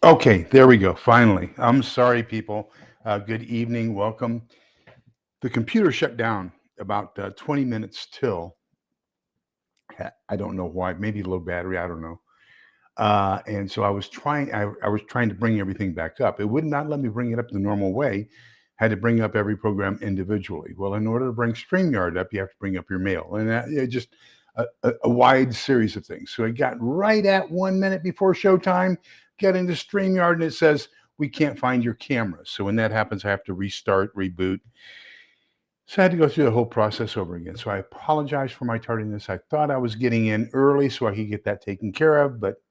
Okay, there we go. Finally. I'm sorry, people. Good evening. Welcome. The computer shut down about 20 minutes till. I don't know why. Maybe low battery. I don't know. And so I was trying. I was trying to bring everything back up. It would not let me bring it up the normal way. Had to bring up every program individually. Well, in order to bring StreamYard up, you have to bring up your mail, and just a wide series of things. So I got right at 1 minute before showtime, get into StreamYard, and it says we can't find your camera. So when that happens, I have to restart, reboot. So I had to go through the whole process over again. So I apologize for my tardiness. I thought I was getting in early so I could get that taken care of, but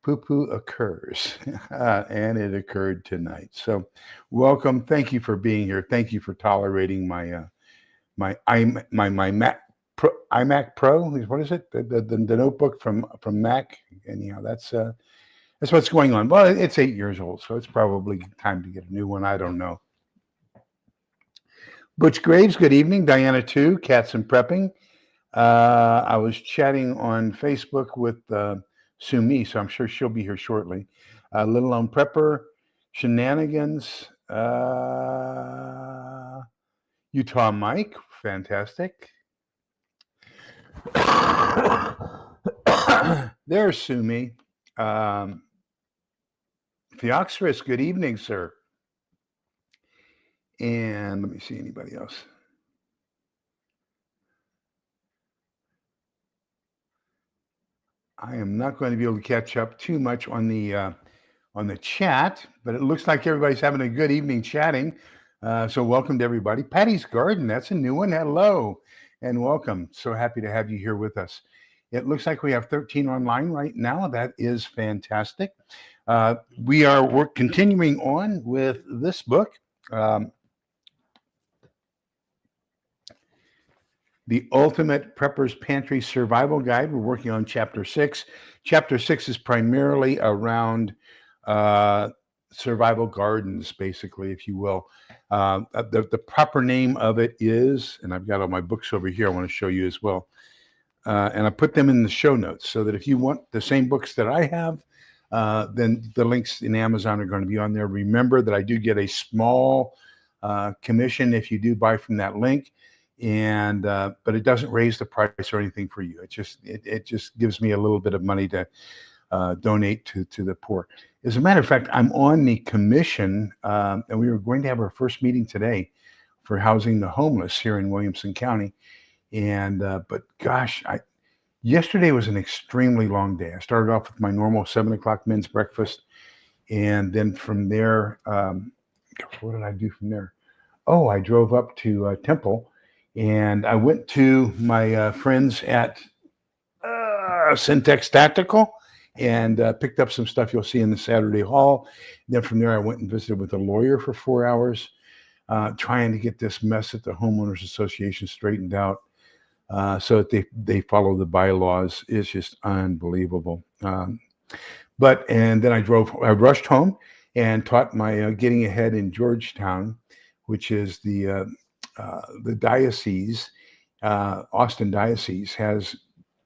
poo-poo occurs, and it occurred tonight. So welcome. Thank you for being here. Thank you for tolerating my Mac Pro, iMac Pro. What is it? The notebook from Mac. Anyhow, that's what's going on. Well, it's 8 years old, so it's probably time to get a new one. I don't know. Butch Graves, good evening. Diana too. Cats and Prepping. I was chatting on Facebook with Sumi, so I'm sure she'll be here shortly. Little Lone Prepper, Shenanigans, Utah Mike, fantastic. There's Sumi. Theoxerus, good evening, sir. And let me see anybody else. I am not going to be able to catch up too much on the chat, but it looks like everybody's having a good evening chatting. So welcome to everybody. Patty's Garden, that's a new one. Hello and welcome. So happy to have you here with us. It looks like we have 13 online right now. That is fantastic. We're continuing on with this book. The Ultimate Prepper's Pantry Survival Guide. We're working on Chapter 6. Chapter 6 is primarily around survival gardens, basically, if you will. The proper name of it is, and I've got all my books over here I want to show you as well. And I put them in the show notes so that if you want the same books that I have, then the links in Amazon are going to be on there. Remember that I do get a small commission if you do buy from that link. And but it doesn't raise the price or anything for you. It just gives me a little bit of money to donate to the poor. As a matter of fact, I'm on the commission, and we were going to have our first meeting today for housing the homeless here in Williamson County. And but gosh, yesterday was an extremely long day. I started off with my normal 7 o'clock men's breakfast, and then from there, what did I do from there? Oh, I drove up to Temple. And I went to my friends at Syntex Tactical and picked up some stuff you'll see in the Saturday Hall. Then from there, I went and visited with a lawyer for 4 hours, trying to get this mess at the Homeowners Association straightened out so that they follow the bylaws. It's just unbelievable. And then I rushed home and taught my Getting Ahead in Georgetown, which is the diocese, Austin Diocese, has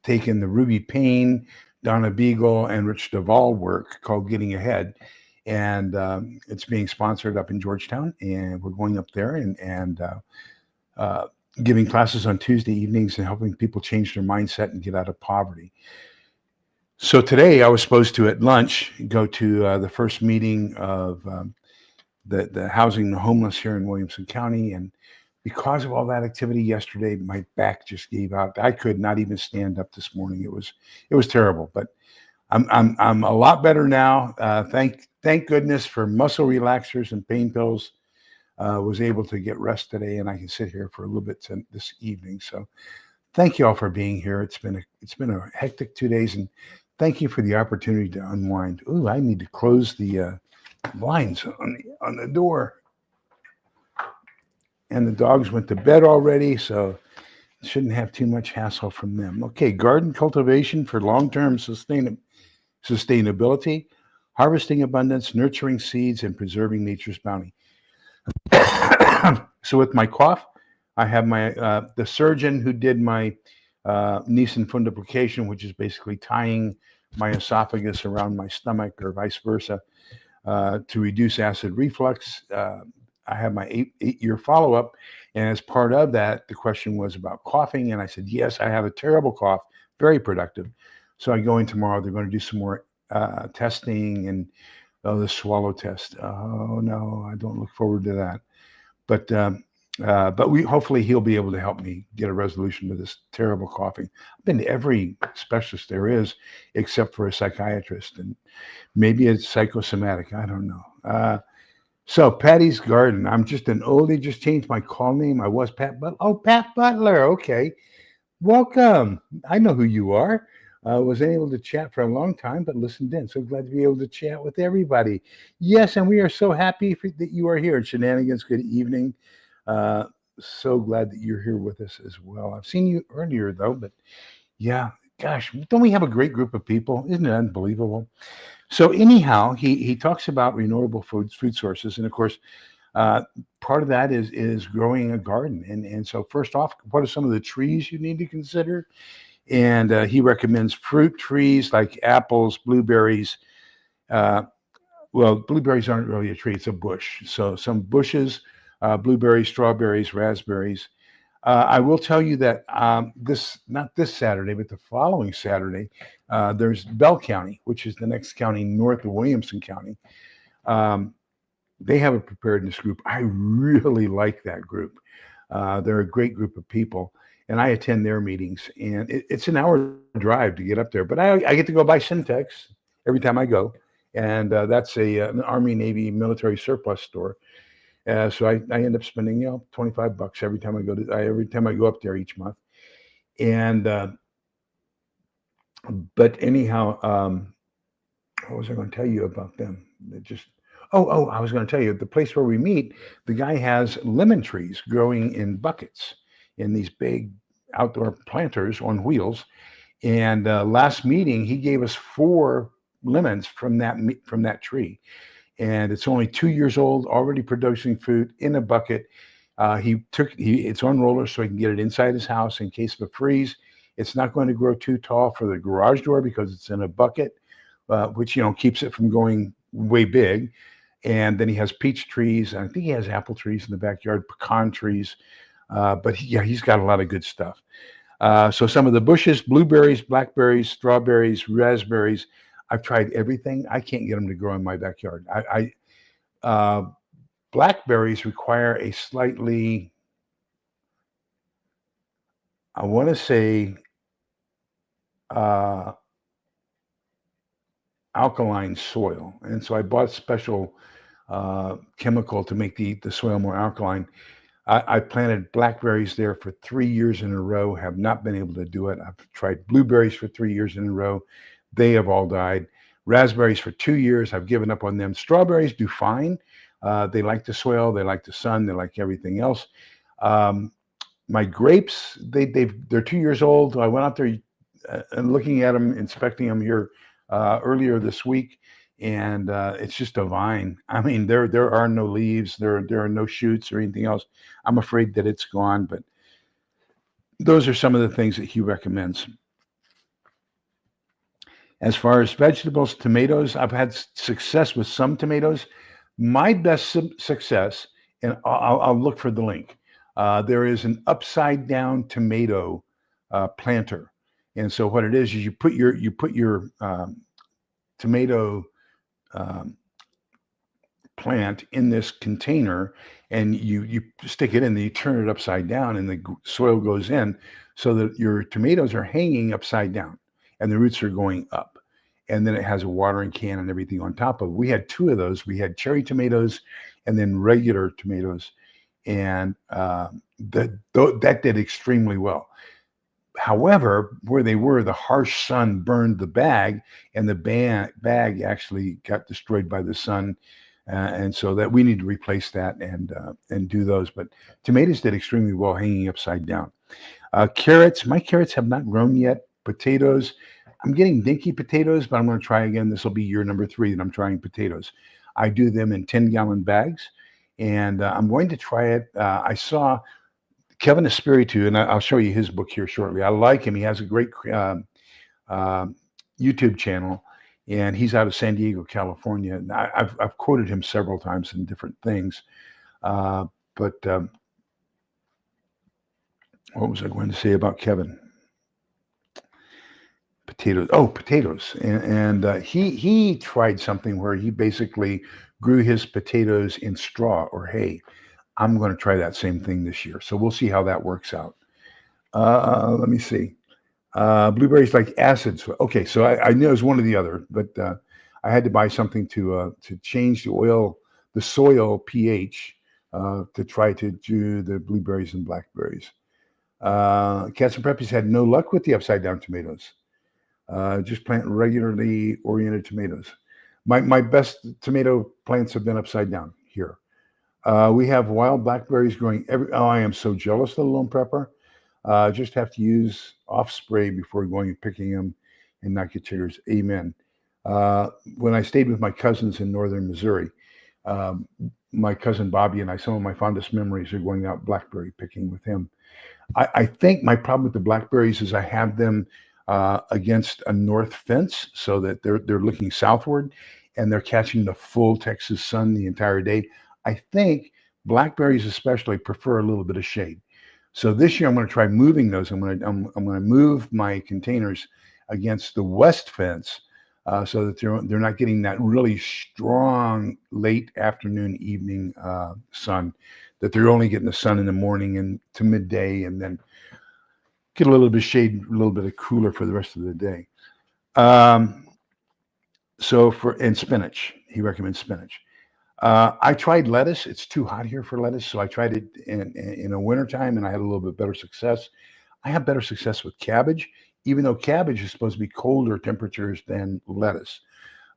taken the Ruby Payne, Donna Beagle, and Rich Duvall work called Getting Ahead, and it's being sponsored up in Georgetown, and we're going up there and giving classes on Tuesday evenings and helping people change their mindset and get out of poverty. So today I was supposed to, at lunch, go to the first meeting of the housing the homeless here in Williamson County, and because of all that activity yesterday, my back just gave out. I could not even stand up this morning. It was terrible, but I'm a lot better now. Thank goodness for muscle relaxers and pain pills. Was able to get rest today, and I can sit here for a little bit this evening. So, thank you all for being here. It's been a hectic 2 days, and thank you for the opportunity to unwind. Ooh, I need to close the blinds on the door. And the dogs went to bed already, so shouldn't have too much hassle from them. Okay, garden cultivation for long-term sustainability, harvesting abundance, nurturing seeds, and preserving nature's bounty. So with my cough, I have my the surgeon who did my Nissen fundoplication, which is basically tying my esophagus around my stomach or vice versa to reduce acid reflux. I have my eight-year follow-up, and as part of that, the question was about coughing, and I said, yes, I have a terrible cough, very productive. So I go in tomorrow. They're going to do some more testing and the swallow test. Oh no, I don't look forward to that. But we hopefully he'll be able to help me get a resolution to this terrible coughing. I've been to every specialist there is, except for a psychiatrist, and maybe it's psychosomatic. I don't know. So Patty's Garden. I'm just an oldie. Just changed my call name. I was Pat Butler. Oh, Pat Butler. Okay, welcome. I know who you are. Wasn't able to chat for a long time, but listened in. So glad to be able to chat with everybody. Yes, and we are so happy that you are here. Shenanigans, good evening. So glad that you're here with us as well. I've seen you earlier though, but yeah, gosh, don't we have a great group of people? Isn't it unbelievable? So anyhow, he talks about renewable food sources, and of course, part of that is growing a garden. And so first off, what are some of the trees you need to consider? And he recommends fruit trees like apples, blueberries. Well, blueberries aren't really a tree; it's a bush. So some bushes, blueberries, strawberries, raspberries. I will tell you that not this Saturday, but the following Saturday, there's Bell County, which is the next county north of Williamson County. They have a preparedness group. I really like that group. They're a great group of people, and I attend their meetings. And it's an hour drive to get up there, but I get to go buy Syntex every time I go, and that's an Army, Navy, military surplus store. So I end up spending $25 every time I go up there each month. And but anyhow, what was I going to tell you about them? I was going to tell you the place where we meet. The guy has lemon trees growing in buckets in these big outdoor planters on wheels. And last meeting, he gave us 4 lemons from that tree. And it's only 2 years old, already producing fruit in a bucket. It's on rollers so he can get it inside his house in case of a freeze. It's not going to grow too tall for the garage door because it's in a bucket, which keeps it from going way big. And then he has peach trees. I think he has apple trees in the backyard, pecan trees. But he's got a lot of good stuff. So some of the bushes: blueberries, blackberries, strawberries, raspberries. I've tried everything. I can't get them to grow in my backyard. Blackberries require a slightly, I want to say, alkaline soil. And so I bought special chemical to make the soil more alkaline. I planted blackberries there for 3 years in a row, have not been able to do it. I've tried blueberries for 3 years in a row. They have all died. Raspberries for 2 years. I've given up on them. Strawberries do fine. They like the soil. They like the sun. They like everything else. My grapes, they're 2 years old. I went out there and looking at them, inspecting them here earlier this week, and it's just a vine. I mean, there are no leaves. There are no shoots or anything else. I'm afraid that it's gone, but those are some of the things that he recommends. As far as vegetables, tomatoes, I've had success with some tomatoes. My best success, and I'll look for the link. There is an upside down tomato planter, and so what it is you put your tomato plant in this container, and you stick it in, and you turn it upside down, and the soil goes in, so that your tomatoes are hanging upside down, and the roots are going up. And then it has a watering can and everything on top of it. We had 2 of those. We had cherry tomatoes and then regular tomatoes. And that did extremely well. However, where they were, the harsh sun burned the bag, and the bag actually got destroyed by the sun. And so that we need to replace that and do those. But tomatoes did extremely well hanging upside down. Carrots, my carrots have not grown yet. Potatoes, I'm getting dinky potatoes, but I'm going to try again. This will be year number 3 that I'm trying potatoes. I do them in 10-gallon bags, and I'm going to try it. I saw Kevin Espiritu, and I'll show you his book here shortly. I like him. He has a great, YouTube channel, and he's out of San Diego, California. And I've quoted him several times in different things. But what was I going to say about Kevin? Potatoes. Oh, potatoes. And he tried something where he basically grew his potatoes in straw or hay. I'm going to try that same thing this year. So we'll see how that works out. Let me see. Blueberries like acids. Okay, so I knew it was one or the other, but I had to buy something to change the soil pH to try to do the blueberries and blackberries. Cats and Preppies had no luck with the upside down tomatoes. Just plant regularly oriented tomatoes. My best tomato plants have been upside down here. We have wild blackberries growing oh, I am so jealous of the lone prepper. Just have to use off spray before going and picking them and not get chiggers. Amen. When I stayed with my cousins in northern Missouri, my cousin Bobby and I, some of my fondest memories are going out blackberry picking with him. I think my problem with the blackberries is I have them against a north fence so that they're looking southward and they're catching the full Texas sun the entire day. I think blackberries especially prefer a little bit of shade. So this year I'm going to try moving those. I'm going to move my containers against the west fence so that they're not getting that really strong late afternoon evening sun. That they're only getting the sun in the morning and to midday, and then get a little bit of shade, a little bit of cooler for the rest of the day. And spinach, he recommends spinach. I tried lettuce. It's too hot here for lettuce, so I tried it in a wintertime, and I had a little bit better success. I have better success with cabbage, even though cabbage is supposed to be colder temperatures than lettuce.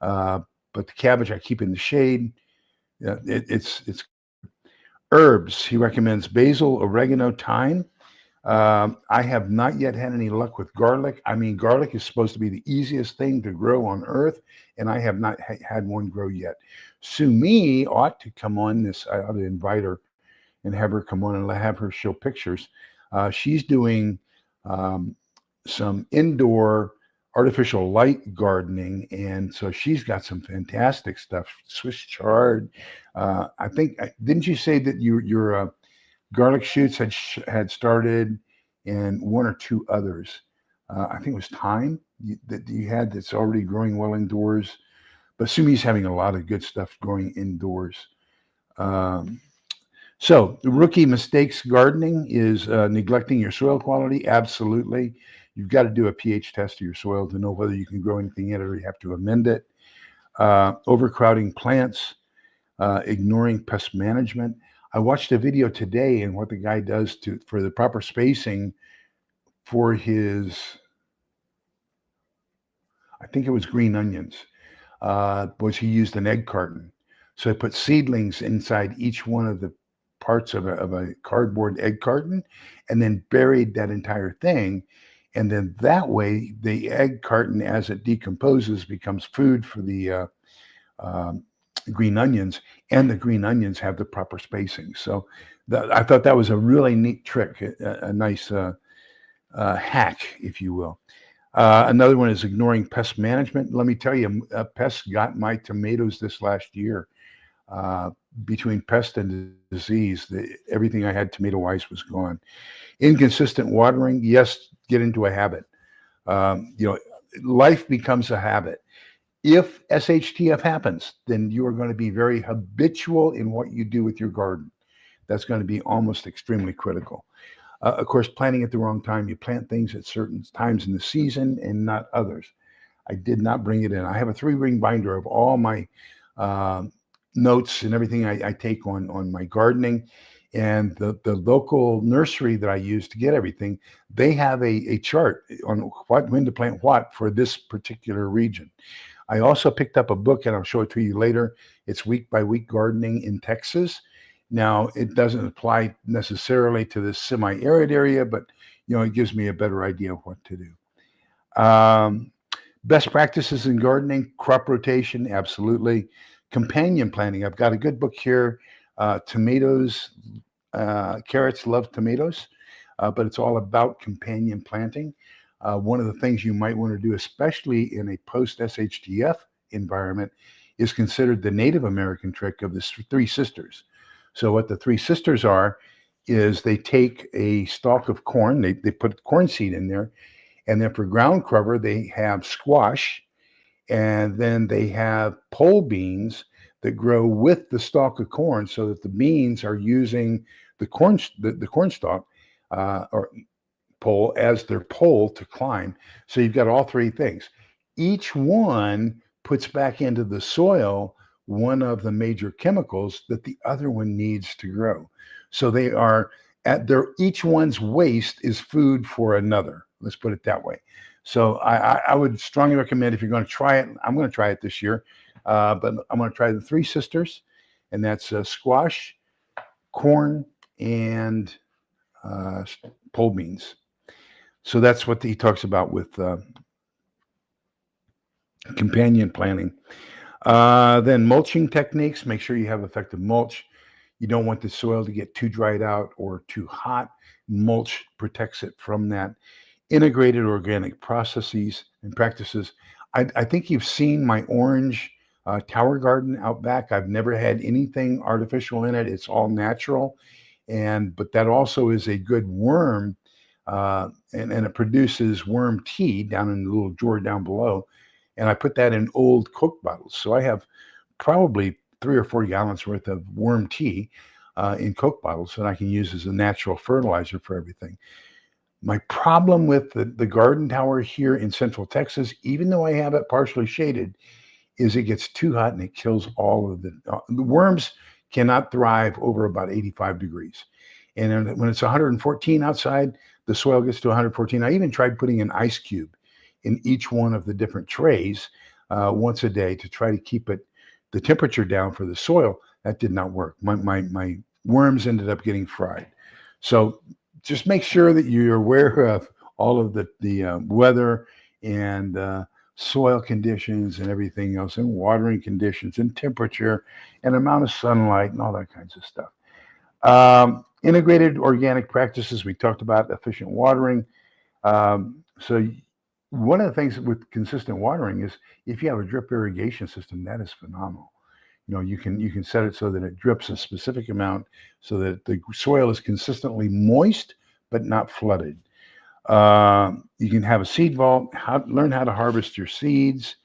But the cabbage I keep in the shade. It's herbs. He recommends basil, oregano, thyme. I have not yet had any luck with garlic. I mean, garlic is supposed to be the easiest thing to grow on earth, and I have not had one grow yet. Sumi ought to come on this. I ought to invite her and have her come on and have her show pictures. She's doing some indoor artificial light gardening, and so she's got some fantastic stuff. Swiss chard. I think, didn't you say that your garlic shoots had started, and one or two others? I think it was thyme that you had that's already growing well indoors. But Sumi's having a lot of good stuff growing indoors. So the rookie mistakes gardening is neglecting your soil quality. Absolutely. You've got to do a pH test of your soil to know whether you can grow anything in it or you have to amend it. Overcrowding plants, ignoring pest management. I watched a video today and what the guy does for the proper spacing for his, I think it was green onions, was he used an egg carton. So he put seedlings inside each one of the parts of a cardboard egg carton and then buried that entire thing. And then that way, the egg carton, as it decomposes, becomes food for the green onions, and the green onions have the proper spacing. So I thought that was a really neat trick, a nice hack, if you will. Another one is ignoring pest management. Let me tell you, pests got my tomatoes this last year. Between pest and disease, everything I had tomato-wise was gone. Inconsistent watering, yes, get into a habit. Life becomes a habit. If SHTF happens, then you are going to be very habitual in what you do with your garden. That's going to be almost extremely critical. Of course, planting at the wrong time. You plant things at certain times in the season and not others. I did not bring it in. I have a 3-ring binder of all my notes and everything I take on my gardening. And the local nursery that I use to get everything, they have a chart on when to plant what for this particular region. I also picked up a book, and I'll show it to you later. It's Week by Week Gardening in Texas. Now, it doesn't apply necessarily to this semi-arid area, but it gives me a better idea of what to do. Best practices in gardening, crop rotation, absolutely. Companion planting. I've got a good book here. Tomatoes, carrots love tomatoes, but it's all about companion planting. one of the things you might want to do, especially in a post-SHTF environment, is considered the Native American trick of the three sisters. So what the three sisters are is they take a stalk of corn, they put corn seed in there, and then for ground cover, they have squash, and then they have pole beans that grow with the stalk of corn, so that the beans are using the corn stalk or pole as their pole to climb. So you've got all three things. Each one puts back into the soil one of the major chemicals that the other one needs to grow. So they are at their, each one's waste is food for another. Let's put it that way. So I would strongly recommend, if you're going to try it, I'm going to try it this year, but I'm going to try the Three Sisters, and that's squash, corn, and pole beans. So that's what he talks about with companion planting. Then mulching techniques, make sure you have effective mulch. You don't want the soil to get too dried out or too hot. Mulch protects it from that. Integrated organic processes and practices. I think you've seen my orange tower garden out back. I've never had anything artificial in it. It's all natural. But that also is a good worm, and it produces worm tea down in the little drawer down below. And I put that in old Coke bottles. So I have probably 3 or 4 gallons worth of worm tea in Coke bottles that I can use as a natural fertilizer for everything. My problem with the garden tower here in Central Texas, even though I have it partially shaded, is it gets too hot and it kills all of the worms. Cannot thrive over about 85 degrees. And when it's 114 outside, the soil gets to 114. I even tried putting an ice cube in each one of the different trays once a day to try to keep the temperature down for the soil. That did not work. My worms ended up getting fried. So just make sure that you're aware of all of the weather and soil conditions and everything else, and watering conditions and temperature and amount of sunlight and all that kinds of stuff. Integrated organic practices, we talked about efficient watering. So one of the things with consistent watering is if you have a drip irrigation system, that is phenomenal. You can set it so that it drips a specific amount so that the soil is consistently moist but not flooded. You can have a seed vault, learn how to harvest your seeds,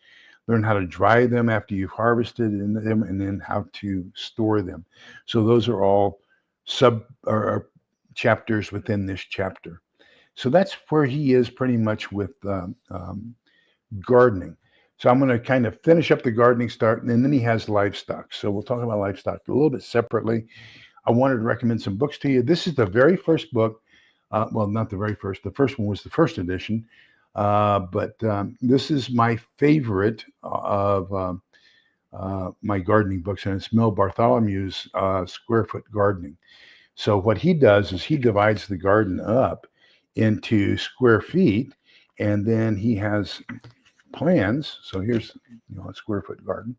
learn how to dry them after you've harvested them, and then how to store them. So those are all chapters within this chapter. So that's where he is pretty much with gardening. So I'm going to kind of finish up the gardening start, and then he has livestock. So we'll talk about livestock a little bit separately. I wanted to recommend some books to you. This is the very first book. Well, not the very first. The first one was the first edition. But this is my favorite of my gardening books, and it's Mel Bartholomew's Square Foot Gardening. So what he does is he divides the garden up into square feet, and then he has plans. So here's a square foot garden.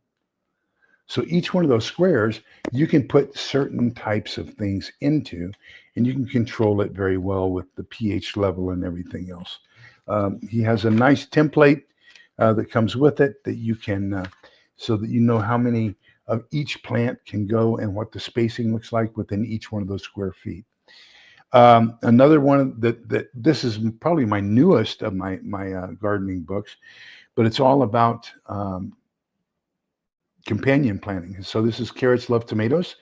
So each one of those squares, you can put certain types of things into, and you can control it very well with the pH level and everything else. He has a nice template that comes with it that you can, so that you know how many of each plant can go and what the spacing looks like within each one of those square feet. Another one that this is probably my newest of my gardening books, but it's all about companion planting. So this is Carrots Love Tomatoes.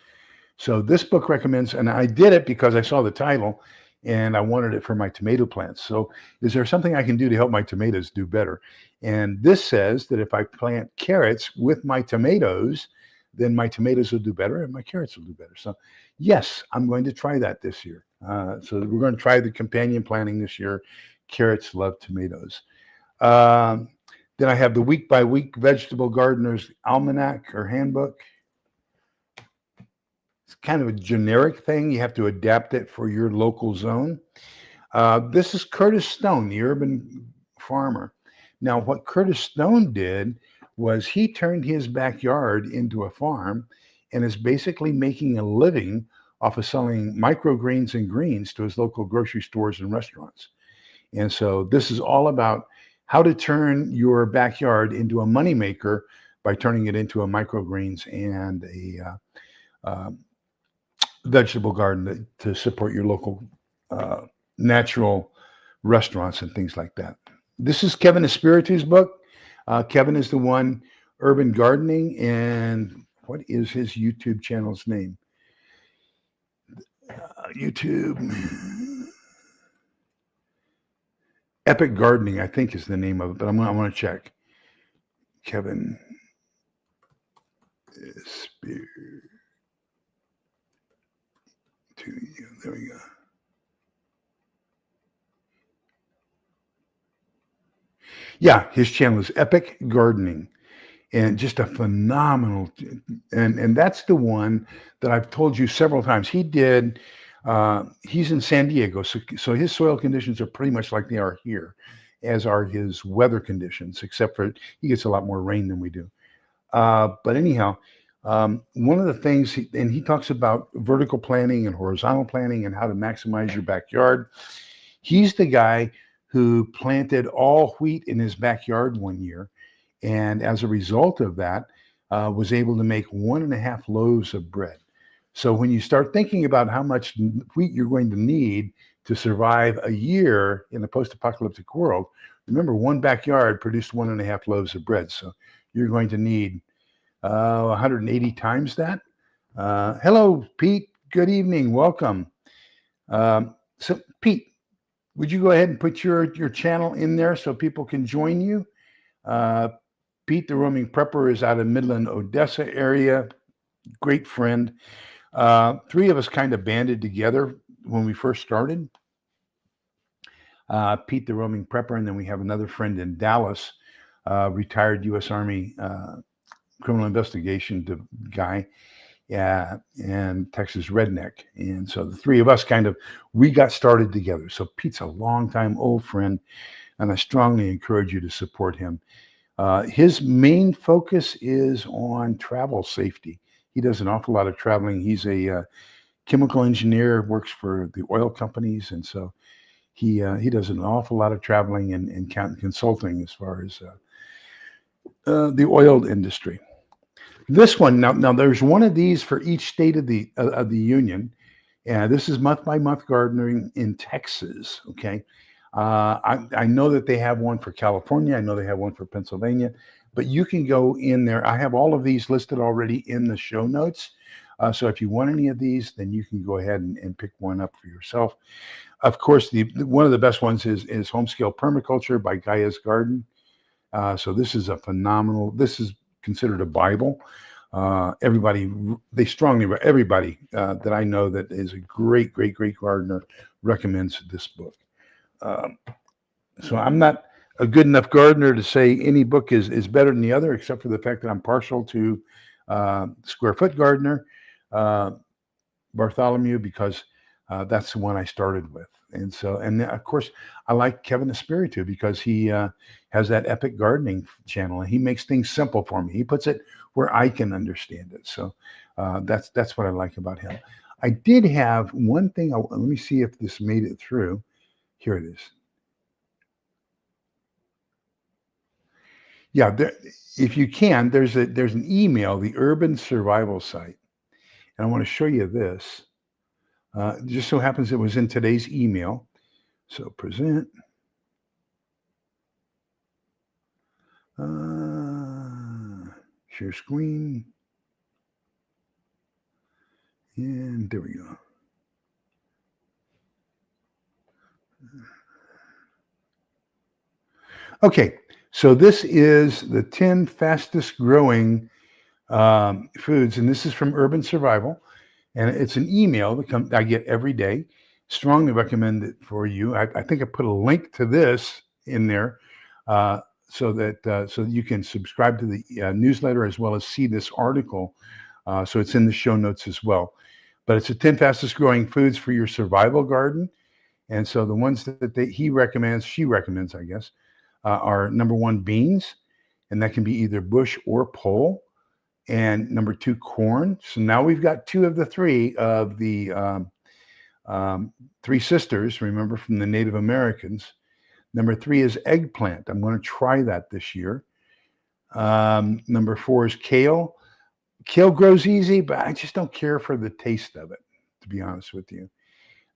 So this book recommends, and I did it because I saw the title and I wanted it for my tomato plants. So is there something I can do to help my tomatoes do better? And this says that if I plant carrots with my tomatoes, then my tomatoes will do better and my carrots will do better. So yes, I'm going to try that this year. So we're going to try the companion planting this year. Carrots Love Tomatoes. Then I have the Week by Week Vegetable Gardener's Almanac or Handbook. It's kind of a generic thing. You have to adapt it for your local zone. This is Curtis Stone, the urban farmer. Now, what Curtis Stone did was he turned his backyard into a farm and is basically making a living off of selling microgreens and greens to his local grocery stores and restaurants. And so this is all about how to turn your backyard into a moneymaker by turning it into a microgreens and a vegetable garden to support your local uh, natural restaurants and things like that. This is Kevin Espiritu's book. Kevin is the one, Urban Gardening, and what is his YouTube channel's name? YouTube. Epic Gardening, I think, is the name of it, but I want to check. Kevin Espiritu. There we go. Yeah, his channel is Epic Gardening, and just a phenomenal. And that's the one that I've told you several times. He did. He's in San Diego, so his soil conditions are pretty much like they are here, as are his weather conditions, except for he gets a lot more rain than we do. But anyhow, one of the things, and he talks about vertical planting and horizontal planting and how to maximize your backyard. He's the guy who planted all wheat in his backyard one year, and as a result of that, was able to make 1.5 loaves of bread. So when you start thinking about how much wheat you're going to need to survive a year in a post-apocalyptic world, remember, one backyard produced 1.5 loaves of bread. So you're going to need 180 times that. Hello, Pete. Good evening. Welcome. So, Pete, would you go ahead and put your channel in there so people can join you? Pete, the roaming prepper, is out of Midland, Odessa area. Great friend. Three of us kind of banded together when we first started. Pete, the roaming prepper, and then we have another friend in Dallas, retired U.S. Army criminal investigation guy, and Texas redneck. And so the three of us we got started together. So Pete's a longtime old friend, and I strongly encourage you to support him. His main focus is on travel safety. He does an awful lot of traveling. He's a chemical engineer, works for the oil companies, and so he does an awful lot of traveling and consulting as far as the oil industry. This one, now there's one of these for each state of the union. And this is month by month gardening in Texas. Okay. I know that they have one for California. I know they have one for Pennsylvania, but you can go in there. I have all of these listed already in the show notes. So if you want any of these, then you can go ahead and pick one up for yourself. Of course, one of the best ones is Home Scale Permaculture by Gaia's Garden. So this is this is considered a Bible. Everybody that I know that is a great gardener recommends this book. So I'm not a good enough gardener to say any book is better than the other, except for the fact that I'm partial to Square Foot Gardener, Bartholomew, because that's the one I started with. And so, and of course, I like Kevin Espiritu because he has that Epic Gardening channel, and he makes things simple for me. He puts it where I can understand it. So that's what I like about him. I did have one thing. Let me see if this made it through. Here it is. Yeah, if you can, there's an email, the Urban Survival site, and I want to show you this. Just so happens it was in today's email. So present. Share screen. And there we go. Okay, so this is the 10 fastest growing foods, and this is from Urban Survival, and it's an email that I get every day. Strongly recommend it for you. I think I put a link to this in there so that you can subscribe to the newsletter as well as see this article. So it's in the show notes as well. But it's the 10 fastest growing foods for your survival garden. And so the ones that she recommends, I guess, are number 1, beans, and that can be either bush or pole. And number 2, corn. So now we've got 2 of the 3 of the 3 sisters, remember, from the Native Americans. Number 3 is eggplant. I'm going to try that this year. Number 4 is kale. Kale grows easy, but I just don't care for the taste of it, to be honest with you.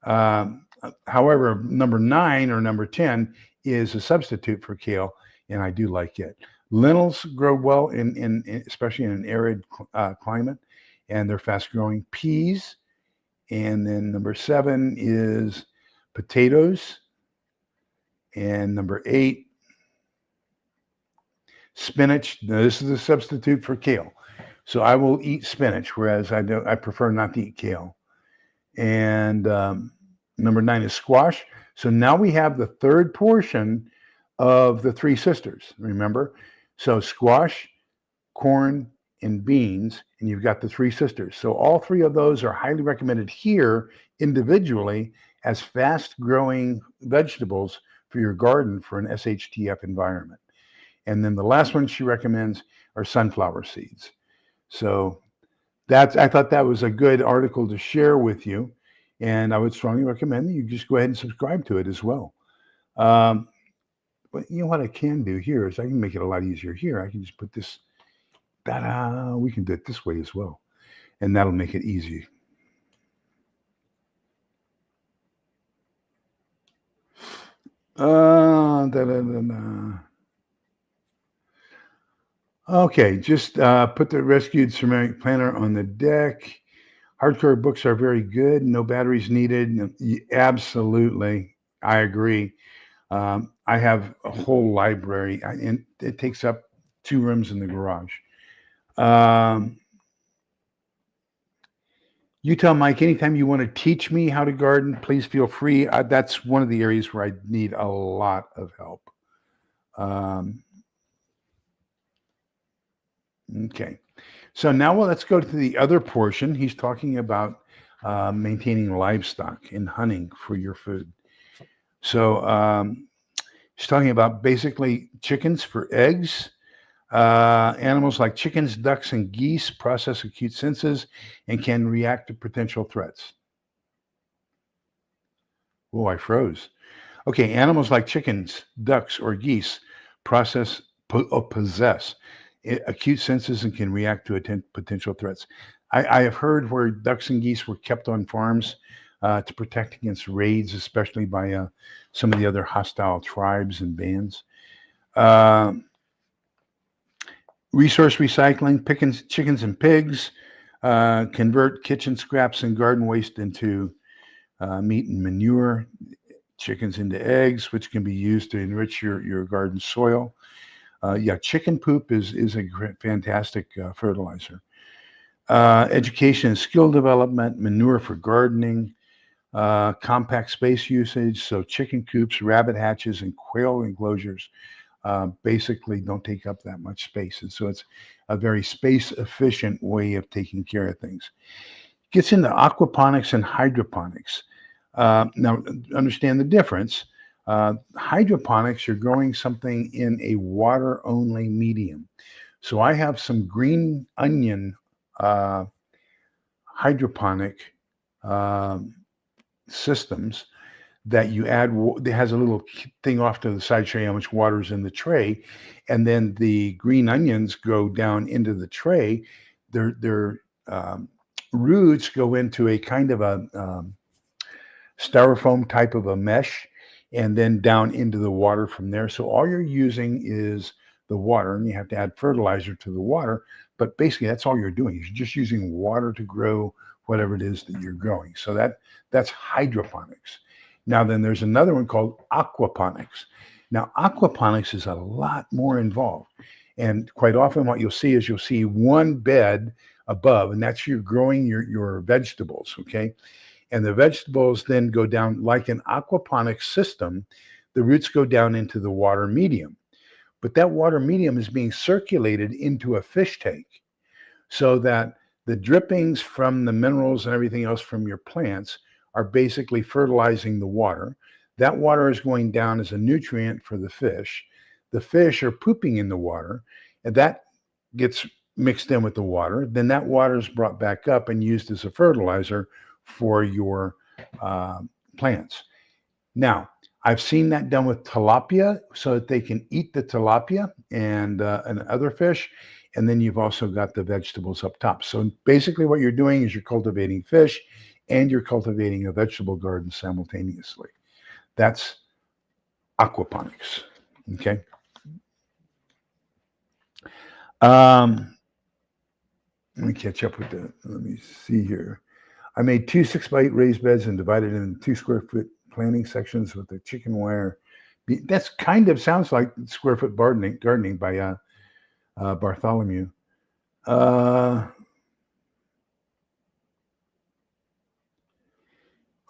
However, number 9 or number 10 is a substitute for kale, and I do like it. Lentils grow well in especially in an arid climate, and they're fast growing. Peas, and then number 7 is potatoes, and number 8, spinach. Now, this is a substitute for kale, so I will eat spinach, whereas I prefer not to eat kale. And number 9 is squash. So now we have the third portion of the three sisters, remember? So squash, corn, and beans, and you've got the three sisters. So all three of those are highly recommended here individually as fast-growing vegetables for your garden for an SHTF environment. And then the last one she recommends are sunflower seeds. So I thought that was a good article to share with you, and I would strongly recommend that you just go ahead and subscribe to it as well. But you know what I can do here is I can make it a lot easier here. I can just put this, we can do it this way as well, and that'll make it easy. Okay, just put the rescued ceramic planter on the deck. Hardcover books are very good. No batteries needed. Absolutely, I agree. I have a whole library, and it takes up 2 rooms in the garage. You tell Mike, anytime you want to teach me how to garden, please feel free. That's one of the areas where I need a lot of help. Okay, so now let's go to the other portion. He's talking about maintaining livestock and hunting for your food. So he's talking about basically chickens for eggs. Animals like chickens, ducks, and geese process acute senses and can react to potential threats. Oh, I froze. Okay, animals like chickens, ducks, or geese possess acute senses and can react to potential threats. I have heard where ducks and geese were kept on farms to protect against raids, especially by some of the other hostile tribes and bands. Resource recycling, chickens and pigs, convert kitchen scraps and garden waste into meat and manure, chickens into eggs, which can be used to enrich your garden soil. Chicken poop is a fantastic fertilizer. Education and skill development, manure for gardening, compact space usage, so chicken coops, rabbit hatches, and quail enclosures basically don't take up that much space. And so it's a very space-efficient way of taking care of things. Gets into aquaponics and hydroponics. Now, understand the difference. Hydroponics, you're growing something in a water-only medium. So I have some green onion hydroponic systems that you add. It has a little thing off to the side showing how much water is in the tray, and then the green onions go down into the tray. Their roots go into a kind of a styrofoam type of a mesh, and then down into the water from there. So all you're using is the water, and you have to add fertilizer to the water, but basically that's all you're doing. You're just using water to grow whatever it is that you're growing. So that's hydroponics. Now then there's another one called aquaponics. Now aquaponics is a lot more involved, and quite often what you'll see one bed above, and that's you're growing your vegetables, okay? And the vegetables then go down like an aquaponics system. The roots go down into the water medium, but that water medium is being circulated into a fish tank so that the drippings from the minerals and everything else from your plants are basically fertilizing the water. That water is going down as a nutrient for the fish. The fish are pooping in the water, and that gets mixed in with the water. Then that water is brought back up and used as a fertilizer for your plants. Now, I've seen that done with tilapia so that they can eat the tilapia and other fish. And then you've also got the vegetables up top. So basically what you're doing is you're cultivating fish and you're cultivating a vegetable garden simultaneously. That's aquaponics. Okay. Let me catch up with that. Let me see here. I made 2 6x8 raised beds and divided into 2 square foot planting sections with the chicken wire. That's kind of sounds like square foot gardening by Bartholomew.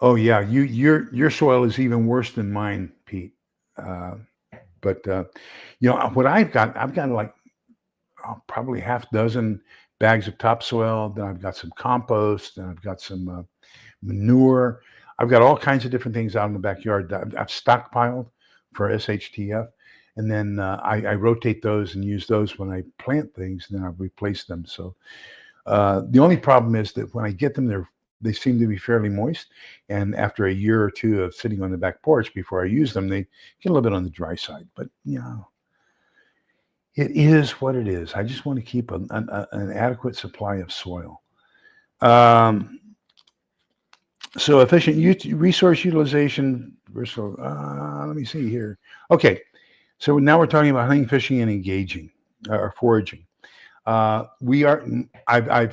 Oh yeah, your soil is even worse than mine, Pete. But what I've got like probably half dozen bags of topsoil. Then I've got some compost. Then I've got some manure. I've got all kinds of different things out in the backyard that I've stockpiled for SHTF. And then I rotate those and use those when I plant things, and then I replace them. So the only problem is that when I get them, they seem to be fairly moist. And after a year or two of sitting on the back porch before I use them, they get a little bit on the dry side. But, it is what it is. I just want to keep an adequate supply of soil. So efficient resource utilization. Let me see here. Okay. So now we're talking about hunting, fishing, and engaging or foraging. I've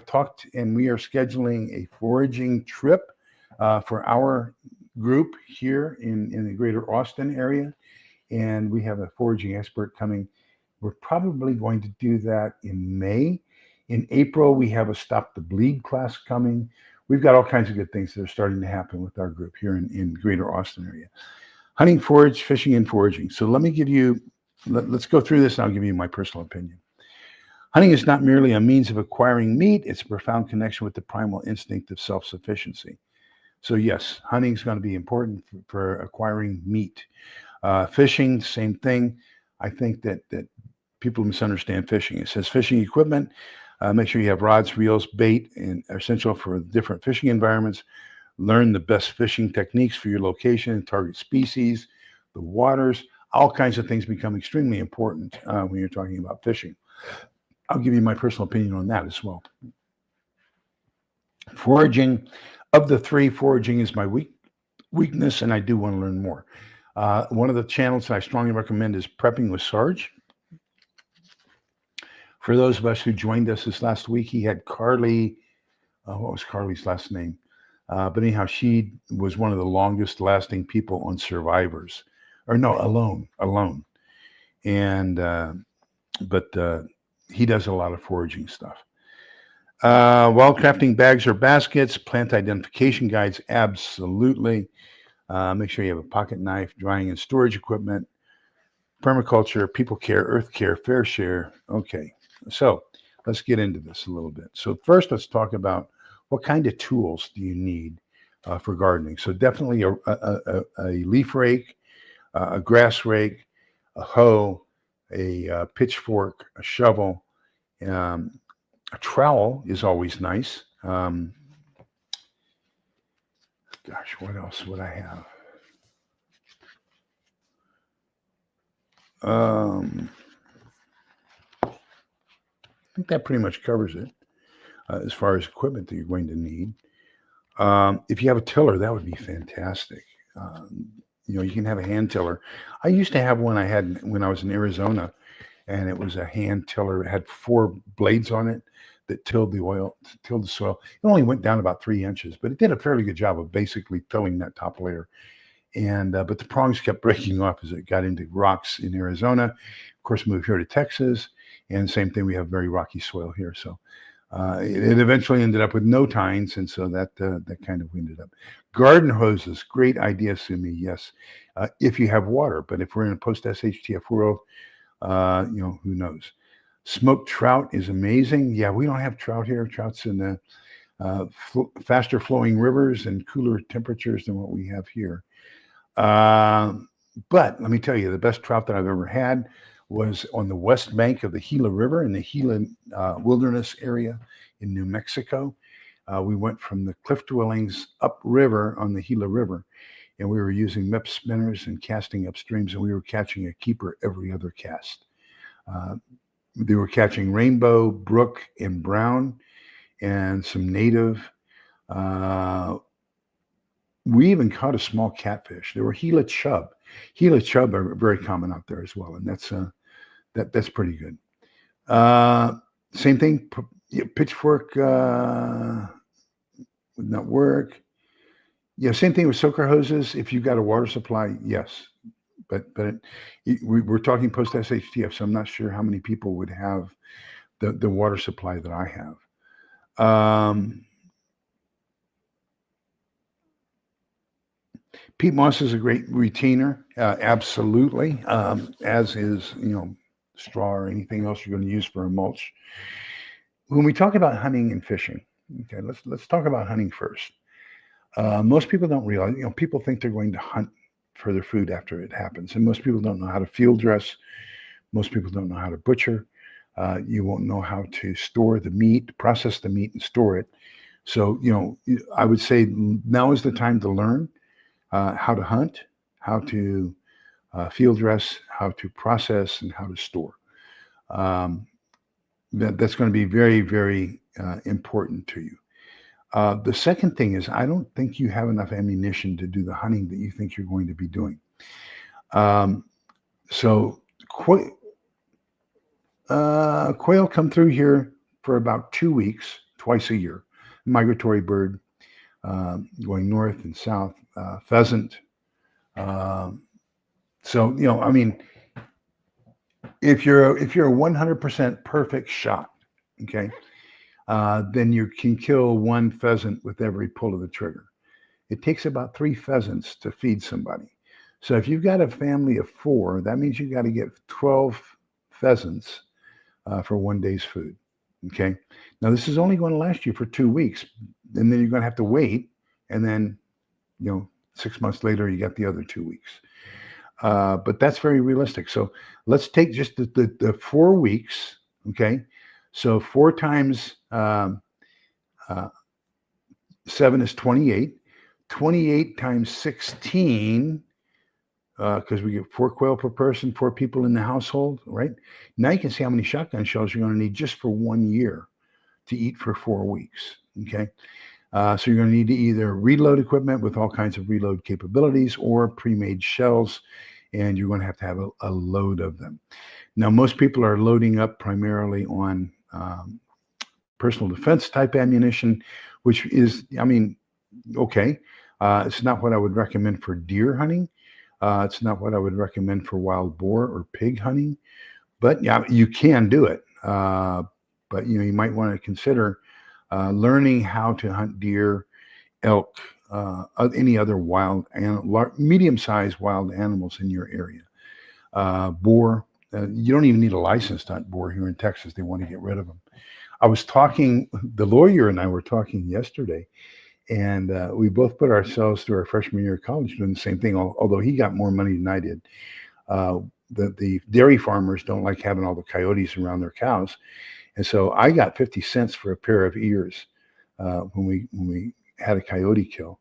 talked, and we are scheduling a foraging trip for our group here in the greater Austin area. And we have a foraging expert coming. We're probably going to do that in May. In April, we have a Stop the Bleed class coming. We've got all kinds of good things that are starting to happen with our group here in greater Austin area. Hunting, forage, fishing, and foraging. So let's go through this and I'll give you my personal opinion. Hunting is not merely a means of acquiring meat. It's a profound connection with the primal instinct of self-sufficiency. So yes, hunting is going to be important for acquiring meat. Fishing, same thing. I think that people misunderstand fishing. It says fishing equipment. Make sure you have rods, reels, bait, and are essential for different fishing environments. Learn the best fishing techniques for your location, target species, the waters. All kinds of things become extremely important when you're talking about fishing. I'll give you my personal opinion on that as well. Foraging, of the three, foraging is my weakness, and I do want to learn more. One of the channels I strongly recommend is Prepping with Sarge. For those of us who joined us this last week, he had Carly. What was Carly's last name? But anyhow, she was one of the longest lasting people on Survivors. Or no, Alone. And, but he does a lot of foraging stuff. While crafting bags or baskets, plant identification guides, absolutely. Make sure you have a pocket knife, drying and storage equipment, permaculture, people care, earth care, fair share. Okay, so let's get into this a little bit. So first, let's talk about what kind of tools do you need for gardening. So definitely a leaf rake, a grass rake, a hoe, a pitchfork, a shovel. A trowel is always nice. Gosh, what else would I have? I think that pretty much covers it as far as equipment that you're going to need. If you have a tiller, that would be fantastic. You can have a hand tiller. I used to have one I had when I was in Arizona, and it was a hand tiller. It had 4 blades on it that tilled the soil. It only went down about 3 inches, but it did a fairly good job of basically tilling that top layer. And but the prongs kept breaking off as it got into rocks in Arizona. Of course, moved here to Texas, and same thing. We have very rocky soil here, so it eventually ended up with no tines, and so that kind of ended up. Garden hoses, great idea, Sumi. Yes, if you have water, but if we're in a post SHTF world, who knows? Smoked trout is amazing. Yeah, we don't have trout here. Trout's in the faster flowing rivers and cooler temperatures than what we have here. But let me tell you, the best trout that I've ever had was on the west bank of the Gila River in the Gila Wilderness area in New Mexico. We went from the cliff dwellings upriver on the Gila River, and we were using MIP spinners and casting upstreams, and we were catching a keeper every other cast. They were catching rainbow, brook, and brown, and some native. We even caught a small catfish. There were Gila chub. Gila chub are very common out there as well, and that's pretty good. Same thing. Pitchfork would not work. Yeah, same thing with soaker hoses. If you've got a water supply, yes, but we're talking post SHTF, so I'm not sure how many people would have the water supply that I have. Peat moss is a great retainer, absolutely, as is, straw or anything else you're going to use for a mulch. When we talk about hunting and fishing, okay, let's talk about hunting first. Most people don't realize, people think they're going to hunt for their food after it happens, and most people don't know how to field dress. Most people don't know how to butcher. You won't know how to store the meat, process the meat, and store it. So, I would say now is the time to learn how to hunt, how to field dress, how to process, and how to store. That's going to be very, very important to you. The second thing is, I don't think you have enough ammunition to do the hunting that you think you're going to be doing. So quail come through here for about 2 weeks, twice a year. Migratory bird, going north and south. Pheasant. So, if you're a 100% perfect shot, okay, then you can kill one pheasant with every pull of the trigger. It takes about 3 pheasants to feed somebody. So if you've got a family of 4, that means you got to get 12 pheasants for one day's food. Okay. Now this is only going to last you for 2 weeks, and then you're going to have to wait, and then 6 months later you got the other 2 weeks. But that's very realistic. So let's take just the 4 weeks. Okay. So 4 times 7 is 28. 28 times 16, because we get 4 quail per person, 4 people in the household, right? Now you can see how many shotgun shells you're going to need just for 1 year to eat for 4 weeks. Okay. So you're going to need to either reload equipment with all kinds of reload capabilities or pre-made shells, and you're going to have a load of them. Now, most people are loading up primarily on personal defense type ammunition, which is, okay. It's not what I would recommend for deer hunting. It's not what I would recommend for wild boar or pig hunting, but yeah, you can do it. But you might want to consider learning how to hunt deer, elk, any other wild and medium-sized wild animals in your area. Boar, you don't even need a license to hunt boar here in Texas. They want to get rid of them. I was talking, the lawyer and I were talking yesterday, and we both put ourselves through our freshman year of college doing the same thing, although he got more money than I did. The dairy farmers don't like having all the coyotes around their cows. And so I got 50 cents for a pair of ears when we had a coyote kill,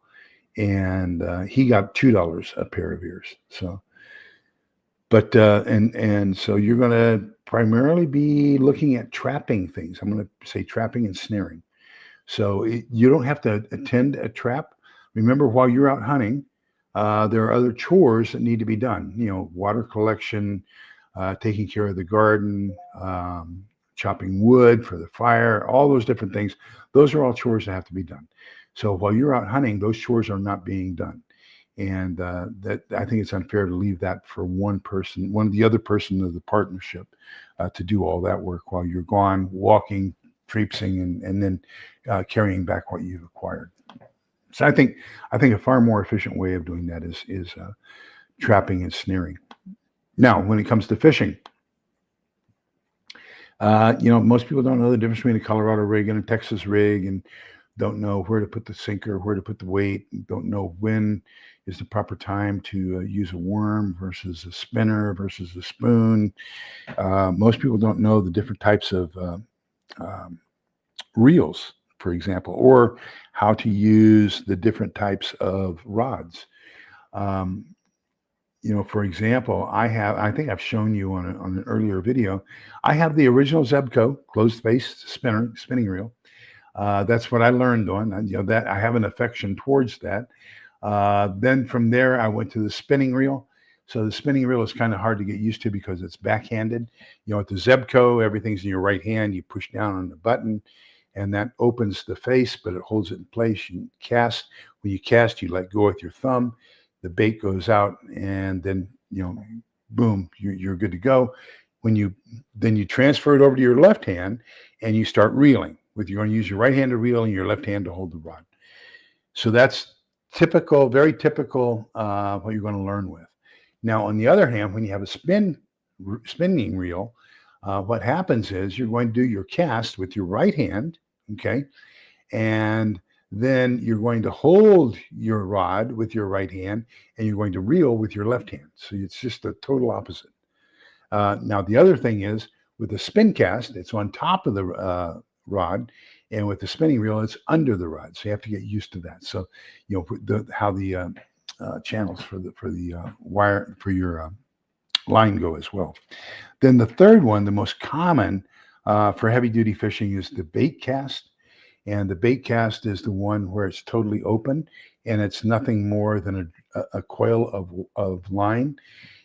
and he got $2 a pair of ears. So, but and so you're going to primarily be looking at trapping things. I'm going to say trapping and snaring. So you don't have to attend a trap. Remember, while you're out hunting, there are other chores that need to be done. Water collection, taking care of the garden. Chopping wood for the fire, all those different things. Those are all chores that have to be done. So while you're out hunting, those chores are not being done. And that I think it's unfair to leave that for one of the other person of the partnership to do all that work while you're gone, walking, traipsing, and then carrying back what you've acquired. So I think a far more efficient way of doing that is trapping and snaring. Now, when it comes to fishing, most people don't know the difference between a Colorado rig and a Texas rig, and don't know where to put the sinker, where to put the weight, don't know when is the proper time to use a worm versus a spinner versus a spoon. Most people don't know the different types of reels, for example, or how to use the different types of rods. Um, for example, I think I've shown you on an earlier video, I have the original Zebco closed face spinning reel. That's what I learned on, that I have an affection towards that. Then from there, I went to the spinning reel. So the spinning reel is kind of hard to get used to because it's backhanded. At the Zebco, everything's in your right hand. You push down on the button, and that opens the face, but it holds it in place. You cast. When you cast, you let go with your thumb. The bait goes out, and then boom, you're good to go. Then you transfer it over to your left hand, and you start reeling. You're going to use your right hand to reel and your left hand to hold the rod. So that's typical, very typical, what you're going to learn with. Now, on the other hand, when you have a spinning reel, what happens is you're going to do your cast with your right hand, okay? And then you're going to hold your rod with your right hand, and you're going to reel with your left hand. So it's just a total opposite. Now, the other thing is with the spin cast, it's on top of the rod, and with the spinning reel, it's under the rod. So you have to get used to that. So, how the channels for the wire for your line go as well. Then the third one, the most common for heavy duty fishing, is the bait cast. And the bait cast is the one where it's totally open, and it's nothing more than a coil of line.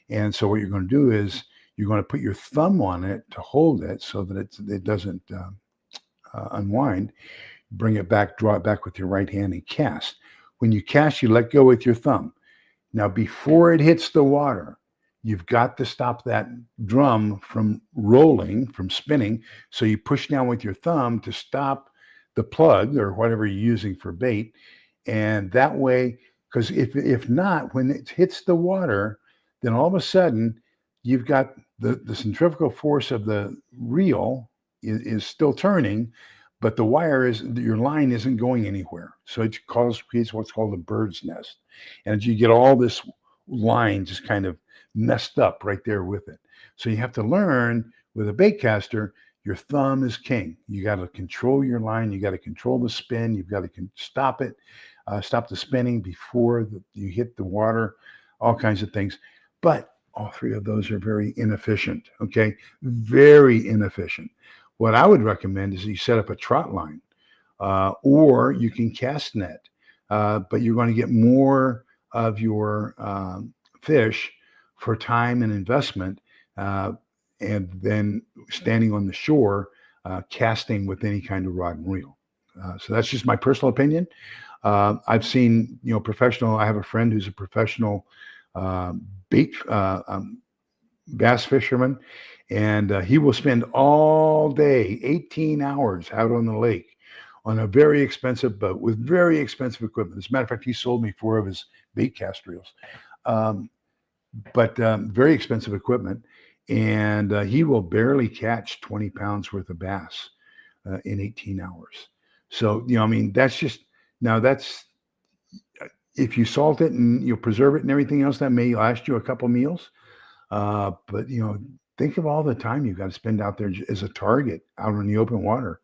And so what you're going to do is you're going to put your thumb on it to hold it so that it doesn't unwind. Bring it back, draw it back with your right hand, and cast. When you cast, you let go with your thumb. Now, before it hits the water, you've got to stop that drum from rolling, from spinning. So you push down with your thumb to stop the plug or whatever you're using for bait. And that way, because if not, when it hits the water, then all of a sudden you've got the centrifugal force of the reel is still turning, but your line isn't going anywhere. So it creates what's called a bird's nest. And you get all this line just kind of messed up right there with it. So you have to learn with a bait caster, your thumb is king. You got to control your line. You got to control the spin. You've got to stop it, stop the spinning before you hit the water, all kinds of things. But all three of those are very inefficient, okay? Very inefficient. What I would recommend is you set up a trot line, or you can cast net, but you're going to get more of your fish for time and investment, and then standing on the shore, casting with any kind of rod and reel. So that's just my personal opinion. I've seen, I have a friend who's a professional bass fisherman, and he will spend all day, 18 hours out on the lake on a very expensive boat with very expensive equipment. As a matter of fact, he sold me 4 of his bait cast reels, but very expensive equipment. And he will barely catch 20 pounds worth of bass in 18 hours. So, that's just, if you salt it and you preserve it and everything else, that may last you a couple meals. But, think of all the time you've got to spend out there as a target out in the open water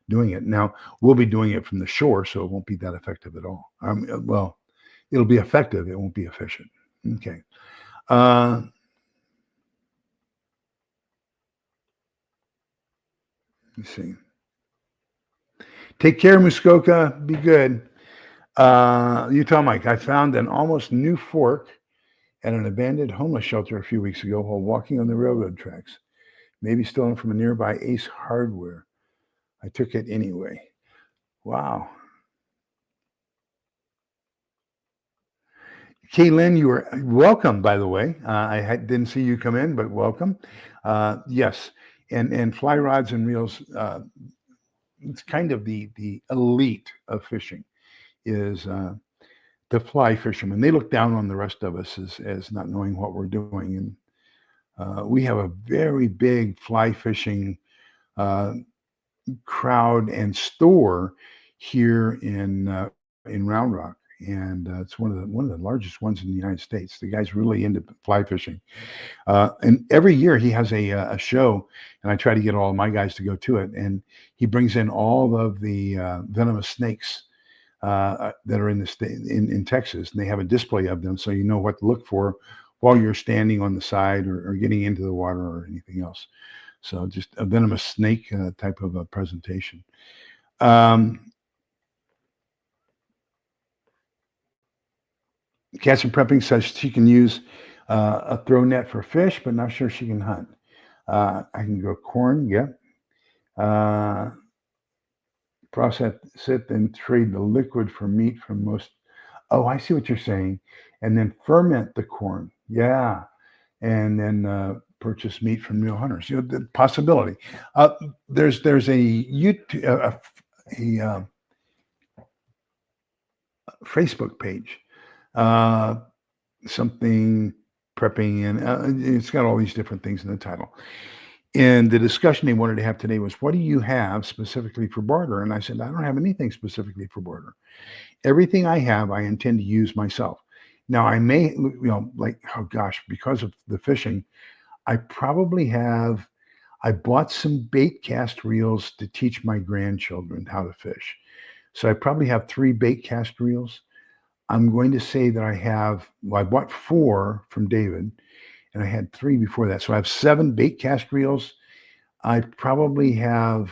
doing it. Now, we'll be doing it from the shore, so it won't be that effective at all. Well, it'll be effective. It won't be efficient. Okay. Let's see. Take care, Muskoka. Be good. Utah Mike, I found an almost new fork at an abandoned homeless shelter a few weeks ago while walking on the railroad tracks. Maybe stolen from a nearby Ace Hardware. I took it anyway. Wow. Kaylin, you are welcome, by the way. I didn't see you come in, but welcome. Yes, and fly rods and reels, it's kind of the elite of fishing is the fly fishermen. They look down on the rest of us as not knowing what we're doing. And we have a very big fly fishing crowd and store here in Round Rock. And it's one of the largest ones in the United States. The guy's really into fly fishing, and every year he has a show, and I try to get all of my guys to go to it. And he brings in all of the venomous snakes that are in the state in Texas, and they have a display of them, so you know what to look for while you're standing on the side or getting into the water or anything else. So just a venomous snake type of a presentation. Um, Cats and Prepping says she can use a throw net for fish, but not sure she can hunt. I can grow corn, yeah. Uh, Process it and trade the liquid for meat from most. Oh, I see what you're saying. And then ferment the corn. Yeah. And then purchase meat from real hunters. You know, the possibility. There's a YouTube, a Facebook page, uh, something prepping, and it's got all these different things in the title. And the discussion they wanted to have today was, what do you have specifically for barter? And I said, I don't have anything specifically for barter. Everything I have, I intend to use myself. Now, I may, like, oh gosh, because of the fishing, I probably have, I bought some bait cast reels to teach my grandchildren how to fish. So I probably have 3 bait cast reels. I'm going to say that I have, well, I bought 4 from David, and I had 3 before that. So I have 7 bait cast reels. I probably have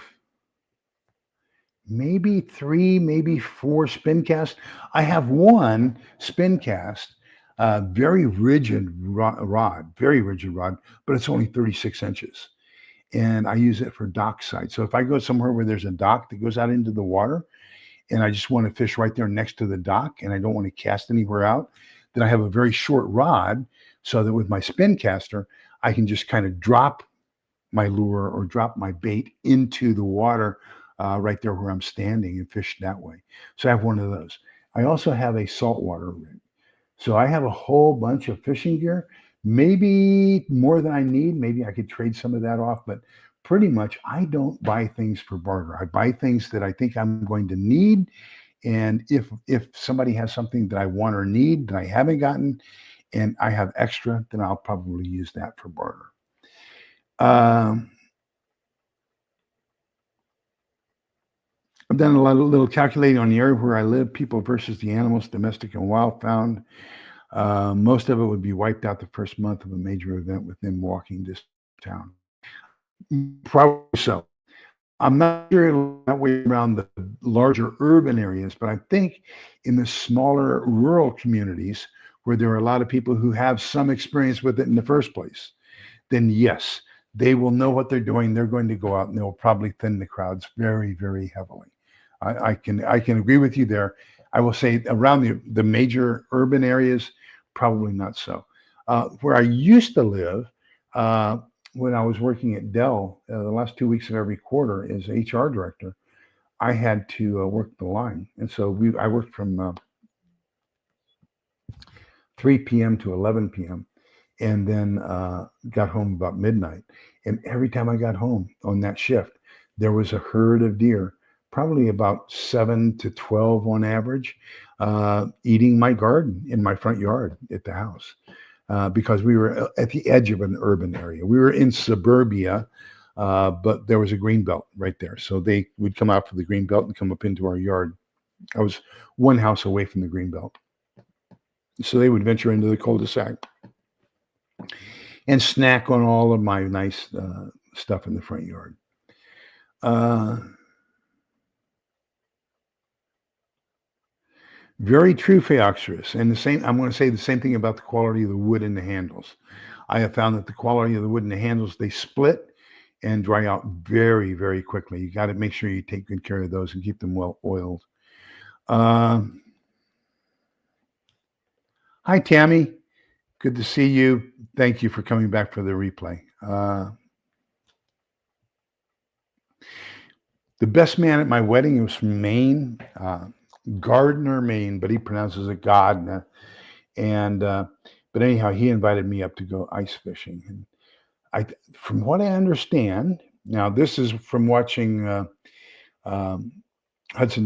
maybe 3, maybe 4 spin cast. I have 1 spin cast, very rigid rod, very rigid rod, but it's only 36 inches. And I use it for dock side. So if I go somewhere where there's a dock that goes out into the water, and I just want to fish right there next to the dock, and I don't want to cast anywhere out, then I have a very short rod, so that with my spin caster, I can just kind of drop my lure or drop my bait into the water right there where I'm standing and fish that way. So I have one of those. I also have a saltwater rig. So I have a whole bunch of fishing gear, maybe more than I need. Maybe I could trade some of that off, but pretty much I don't buy things for barter. I buy things that I think I'm going to need. And if somebody has something that I want or need that I haven't gotten and I have extra, then I'll probably use that for barter. I've done a little calculating on the area where I live, people versus the animals, domestic and wild found. Most of it would be wiped out the first month of a major event within walking distance of town. Probably so. I'm not sure it'll that way around the larger urban areas, but I think in the smaller rural communities where there are a lot of people who have some experience with it in the first place, then yes, they will know what they're doing. They're going to go out and they'll probably thin the crowds very, very heavily. I can agree with you there. I will say around the major urban areas, probably not so. Where I used to live, when I was working at Dell, the last 2 weeks of every quarter as HR director, I had to work the line, and so I worked from 3 p.m. to 11 p.m. and then got home about midnight. And every time I got home on that shift, there was a herd of deer, probably about 7 to 12 on average, eating my garden in my front yard at the house. Because we were at the edge of an urban area. We were in suburbia, but there was a green belt right there. So they would come out for the green belt and come up into our yard. I was one house away from the green belt. So they would venture into the cul-de-sac and snack on all of my nice stuff in the front yard. Very true, Phaeoxerus. And I'm going to say the same thing about the quality of the wood in the handles. I have found that the quality of the wood in the handles, they split and dry out very, very quickly. You got to make sure you take good care of those and keep them well oiled. Hi, Tammy. Good to see you. Thank you for coming back for the replay. The best man at my wedding was from Maine, Gardner, Maine, but he pronounces it Gardner. And but anyhow, he invited me up to go ice fishing. And from what I understand, now this is from watching Hudson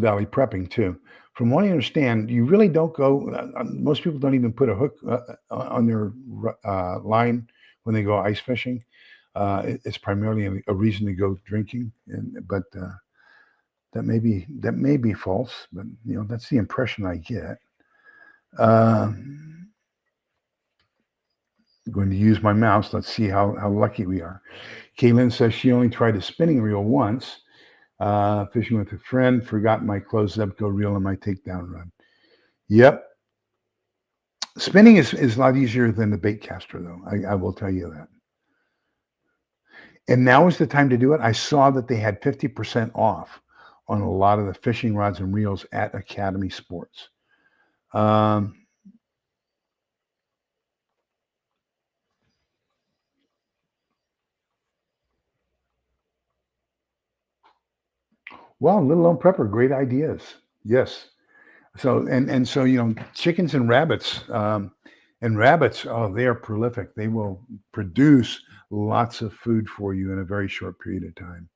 Valley Prepping too. From what I understand, you really don't go. Most people don't even put a hook on their line when they go ice fishing. It's primarily a reason to go drinking, but That may be false, but that's the impression I get. I'm going to use my mouse. Let's see how lucky we are. Kaylin says she only tried a spinning reel once. Fishing with a friend, forgot my closed Zebco reel and my takedown run. Yep. Spinning is a lot easier than the bait caster, though. I will tell you that. And now is the time to do it. I saw that they had 50% off on a lot of the fishing rods and reels at Academy Sports. Well, Little Lone Prepper, great ideas. Yes. So so chickens and rabbits, oh, they are prolific. They will produce lots of food for you in a very short period of time.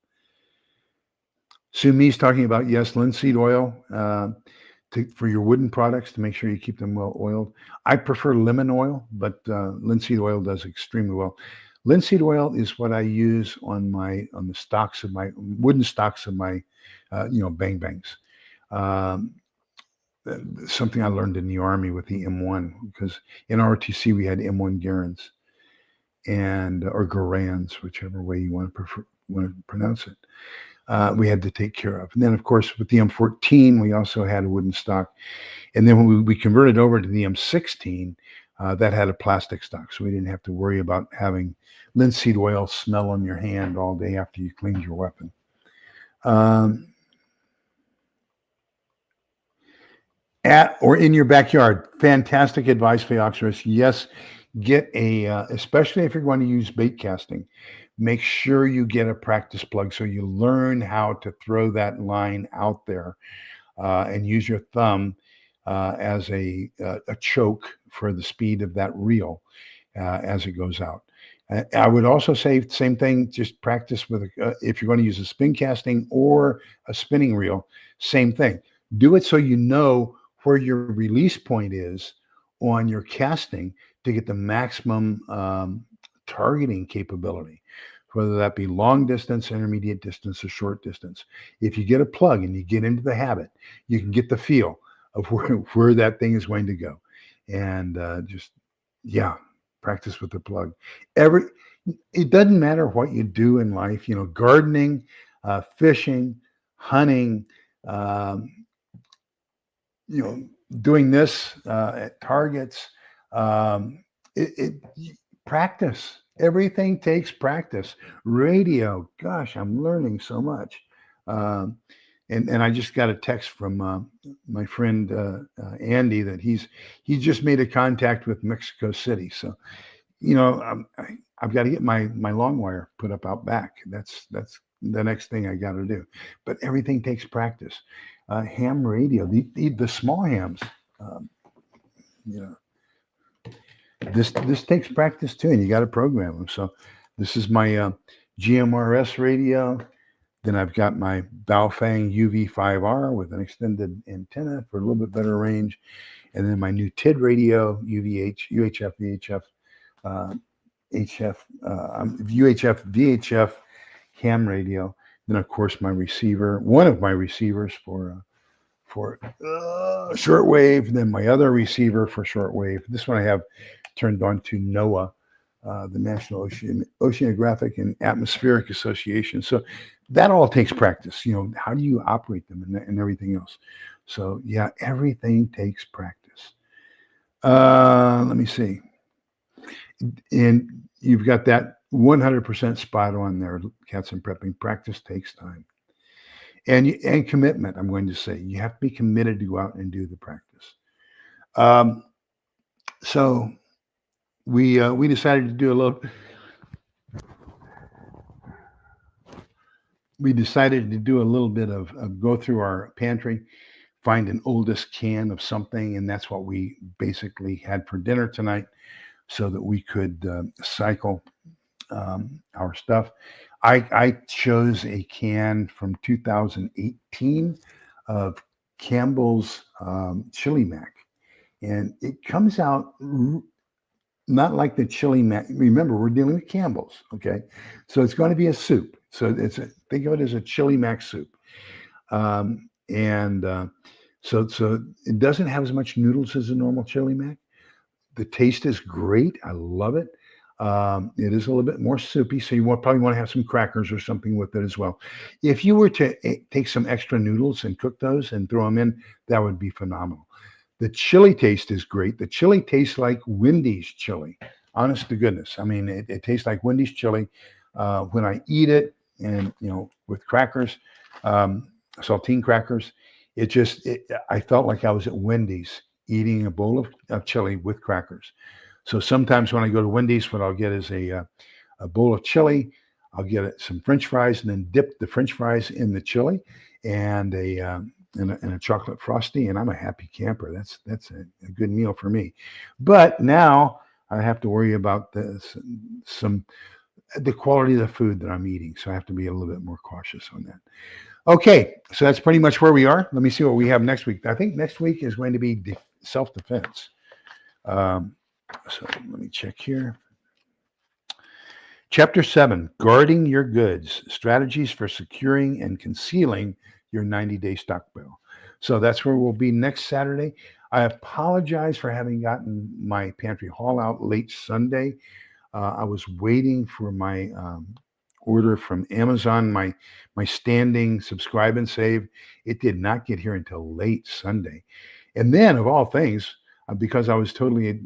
Sumi's talking about, yes, linseed oil for your wooden products to make sure you keep them well oiled. I prefer lemon oil, but linseed oil does extremely well. Linseed oil is what I use on the stocks of my wooden stocks of my bang bangs. Something I learned in the Army with the M1, because in ROTC we had M1 Garans or Garans, whichever way you want to pronounce it. We had to take care of. And then, of course, with the M14, we also had a wooden stock. And then when we converted over to the M16, that had a plastic stock. So we didn't have to worry about having linseed oil smell on your hand all day after you cleaned your weapon. At or in your backyard, fantastic advice, Phaeoxerus. Yes, get especially if you're going to use bait casting, make sure you get a practice plug so you learn how to throw that line out there and use your thumb as a choke for the speed of that reel as it goes out. I would also say same thing, just practice with if you're going to use a spin casting or a spinning reel, same thing. Do it so you know where your release point is on your casting to get the maximum targeting capability, whether that be long distance, intermediate distance, or short distance. If you get a plug and you get into the habit, you can get the feel of where that thing is going to go. And practice with the plug. It doesn't matter what you do in life, gardening, fishing, hunting, doing this at targets. Practice. Everything takes practice. Radio, gosh, I'm learning so much. And I just got a text from my friend Andy that he just made a contact with Mexico City. So, I've got to get my long wire put up out back. That's the next thing I got to do. But everything takes practice. Ham radio, the small hams, this takes practice too, and you got to program them. So this is my GMRS radio. Then I've got my Baofeng UV5R with an extended antenna for a little bit better range. And then my new TID radio, UHF, VHF ham radio. Then, of course, my receiver, one of my receivers for shortwave. Then my other receiver for shortwave. This one I have turned on to NOAA, the National Oceanographic and Atmospheric Association. So that all takes practice. How do you operate them and everything else? So yeah, everything takes practice. Let me see. And you've got that 100% spot on there, Cats and Prepping. Practice takes time. And commitment, I'm going to say. You have to be committed to go out and do the practice. So we decided to do a little... We decided to do a little bit of go through our pantry, find an oldest can of something, and that's what we basically had for dinner tonight so that we could cycle our stuff. I chose a can from 2018 of Campbell's Chili Mac, and it comes out not like the Chili Mac. Remember, we're dealing with Campbell's, okay? So it's going to be a soup. So think of it as a Chili Mac soup. So it doesn't have as much noodles as a normal chili mac. The taste is great. I love it. It is a little bit more soupy, so you probably want to have some crackers or something with it as well. If you were to take some extra noodles and cook those and throw them in, that would be phenomenal. The chili taste is great. The chili tastes like Wendy's chili. Honest to goodness. I mean, it tastes like Wendy's chili when I eat it, and with crackers, saltine crackers. I felt like I was at Wendy's eating a bowl of chili with crackers. So sometimes when I go to Wendy's, what I'll get is a bowl of chili. I'll get some French fries and then dip the French fries in the chili and a chocolate frosty, and I'm a happy camper. That's a good meal for me. But now I have to worry about the quality of the food that I'm eating, so I have to be a little bit more cautious on that. Okay, so that's pretty much where we are. Let me see what we have next week. I think next week is going to be self-defense. So let me check here. Chapter 7, Guarding Your Goods, Strategies for Securing and Concealing Your 90-Day Stockpile. So that's where we'll be next Saturday. I apologize for having gotten my pantry haul out late Sunday. I was waiting for my order from Amazon, my standing subscribe and save. It did not get here until late Sunday. And then, of all things, because I was totally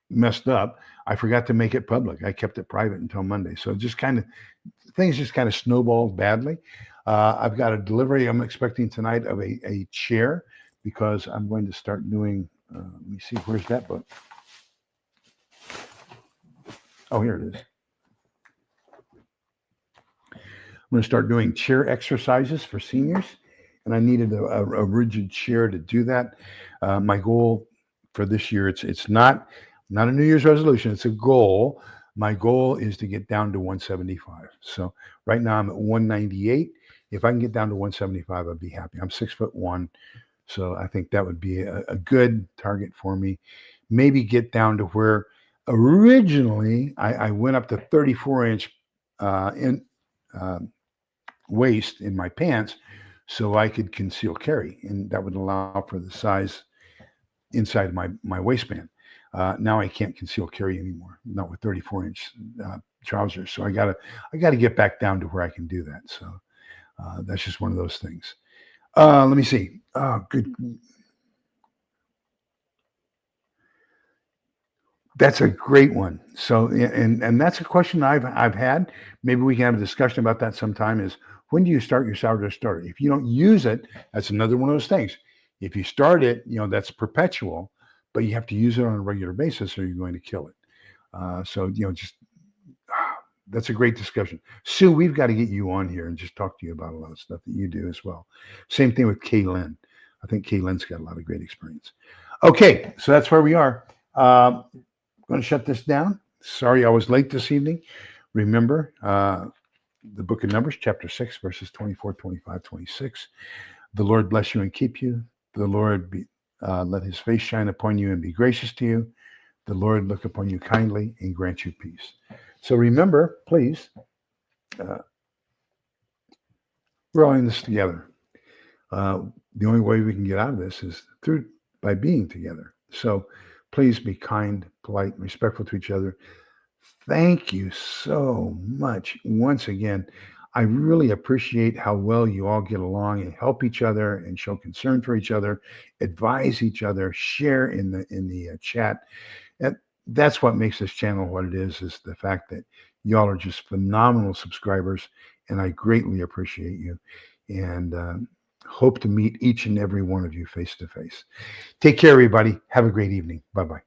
messed up, I forgot to make it public. I kept it private until Monday. So things just kind of snowballed badly. I've got a delivery I'm expecting tonight of a chair, because I'm going to start doing, let me see, where's that book? Oh, here it is. I'm going to start doing chair exercises for seniors, and I needed a rigid chair to do that. My goal for this year, it's not a New Year's resolution, it's a goal. My goal is to get down to 175. So right now I'm at 198. If I can get down to 175, I'd be happy. I'm 6'1", so I think that would be a good target for me. Maybe get down to where originally I went up to 34-inch waist in my pants, so I could conceal carry, and that would allow for the size inside my waistband. Now I can't conceal carry anymore, not with 34-inch trousers. So I gotta get back down to where I can do that. So that's just one of those things. Let me see. Good. That's a great one. So, and that's a question I've had. Maybe we can have a discussion about that sometime. Is when do you start your sourdough starter? If you don't use it, that's another one of those things. If you start it, that's perpetual, but you have to use it on a regular basis, or you're going to kill it. That's a great discussion. Sue, we've got to get you on here and just talk to you about a lot of stuff that you do as well. Same thing with Kaylin. I think Kaylin's got a lot of great experience. Okay, so that's where we are. I'm going to shut this down. Sorry I was late this evening. Remember, the book of Numbers, chapter 6, verses 24, 25, 26. The Lord bless you and keep you. The Lord let his face shine upon you and be gracious to you. The Lord look upon you kindly and grant you peace. So remember, please, we're all in this together. The only way we can get out of this is by being together. So please be kind, polite, and respectful to each other. Thank you so much. Once again, I really appreciate how well you all get along and help each other and show concern for each other, advise each other, share in the chat. And that's what makes this channel what it is the fact that y'all are just phenomenal subscribers, and I greatly appreciate you, and hope to meet each and every one of you face to face. Take care, everybody. Have a great evening. Bye-bye.